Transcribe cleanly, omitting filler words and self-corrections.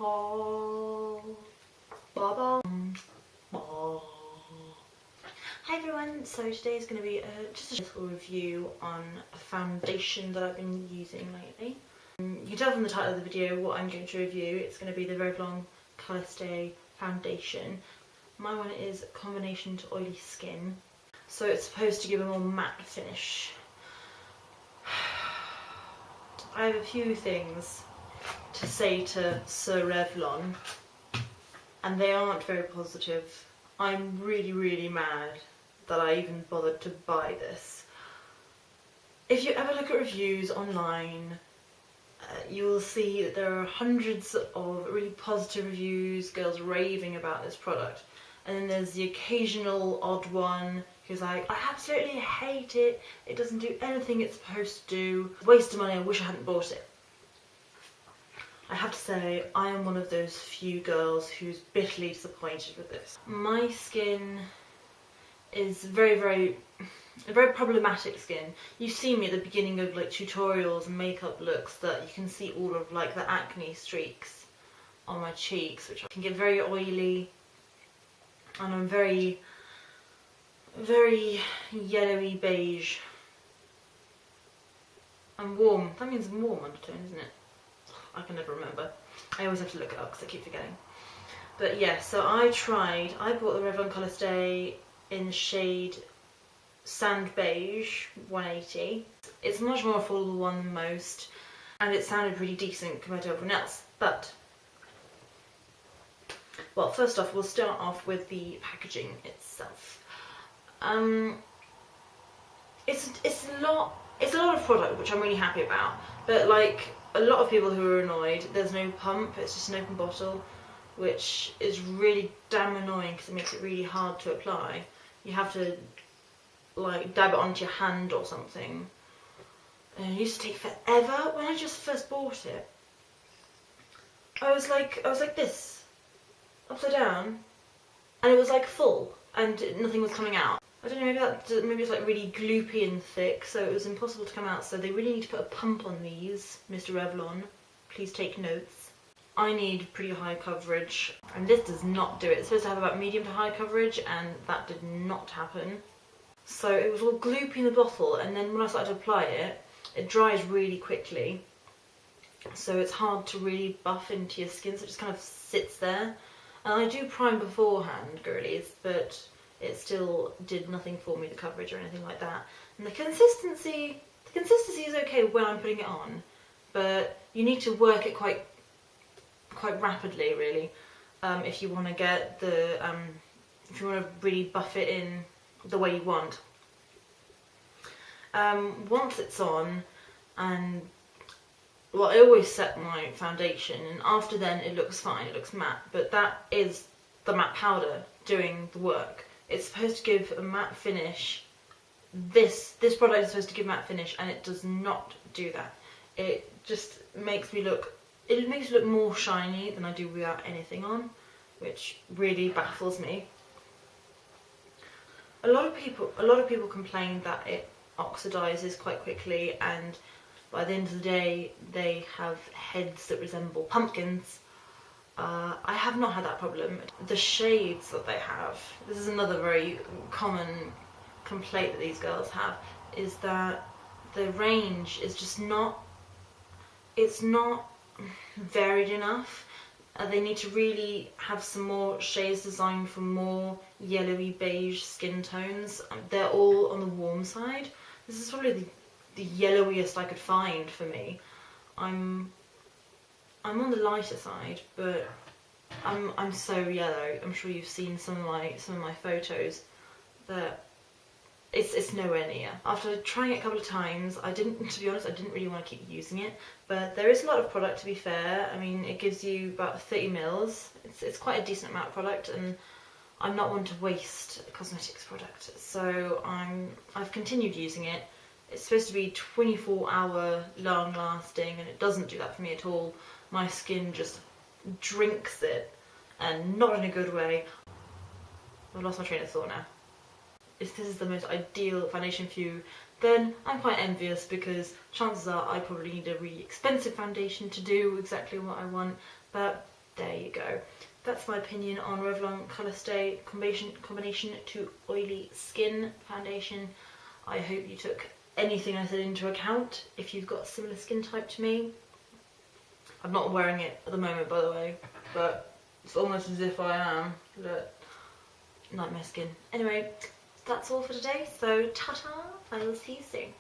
Oh, baba. Oh. Hi everyone, so today is going to be just a little review on a foundation that I've been using lately. You can tell from the title of the video what I'm going to review. It's going to be the Revlon Colorstay foundation. My one is combination to oily skin, so it's supposed to give a more matte finish. I have a few things to say to Sir Revlon, and they aren't very positive. I'm really mad that I even bothered to buy this. If you ever look at reviews online, you will see that there are hundreds of really positive reviews, girls raving about this product, and then there's the occasional odd one who's like, I absolutely hate it, it doesn't do anything it's supposed to do, waste of money, I wish I hadn't bought it. I have to say, I am one of those few girls who's bitterly disappointed with this. My skin is very problematic skin. You see me at the beginning of like tutorials and makeup looks that you can see all of like the acne streaks on my cheeks, which can get very oily, and I'm very yellowy beige. I'm warm. That means I'm warm undertone, isn't it? I can never remember. I always have to look it up because I keep forgetting. But yeah, so I bought the Revlon Colorstay in the shade Sand Beige 180. It's a much more affordable one than most, and it sounded pretty decent compared to everyone else. But, well, first off, we'll start off with the packaging itself. It's a lot of product, which I'm really happy about, but like a lot of people who are annoyed, there's no pump, it's just an open bottle, which is really damn annoying because it makes it really hard to apply. You have to like dab it onto your hand or something, and it used to take forever. When I just first bought it, I was like this, upside down, and it was like full and nothing was coming out. I don't know, maybe it's like really gloopy and thick, so it was impossible to come out. So they really need to put a pump on these, Mr. Revlon. Please take notes. I need pretty high coverage, and this does not do it. It's supposed to have about medium to high coverage, and that did not happen. So it was all gloopy in the bottle, and then when I started to apply it, it dries really quickly. So it's hard to really buff into your skin, so it just kind of sits there. And I do prime beforehand, girlies, but it still did nothing for me, the coverage or anything like that. And the consistency is okay when I'm putting it on, but you need to work it quite rapidly, really, if you want to get the if you want to really buff it in the way you want. Once it's on, and well, I always set my foundation, and after then it looks fine, it looks matte, but that is the matte powder doing the work. It's supposed to give a matte finish. This product is supposed to give matte finish, and it does not do that. It just makes me look, it makes it look more shiny than I do without anything on, which really baffles me. A lot of people complain that it oxidizes quite quickly, and by the end of the day they have heads that resemble pumpkins. I have not had that problem. The shades that they have, this is another very common complaint that these girls have, is that the range is just not, it's not varied enough. They need to really have some more shades designed for more yellowy beige skin tones. They're all on the warm side. This is probably the yellowiest I could find for me. I'm on the lighter side, but I'm so yellow. I'm sure you've seen some of my photos that it's nowhere near. After trying it a couple of times, to be honest, I didn't really want to keep using it. But there is a lot of product, to be fair. I mean, it gives you about 30 mils. It's quite a decent amount of product, and I'm not one to waste a cosmetics product. So I've continued using it. It's supposed to be 24-hour long lasting, and it doesn't do that for me at all. My skin just drinks it, and not in a good way. I've lost my train of thought now. If this is the most ideal foundation for you, then I'm quite envious, because chances are I probably need a really expensive foundation to do exactly what I want, but there you go. That's my opinion on Revlon Colorstay combination to oily skin foundation. I hope you took anything I said into account if you've got a similar skin type to me. I'm not wearing it at the moment, by the way, but it's almost as if I am. Look, nightmare skin. Anyway, that's all for today, so ta-ta, I will see you soon.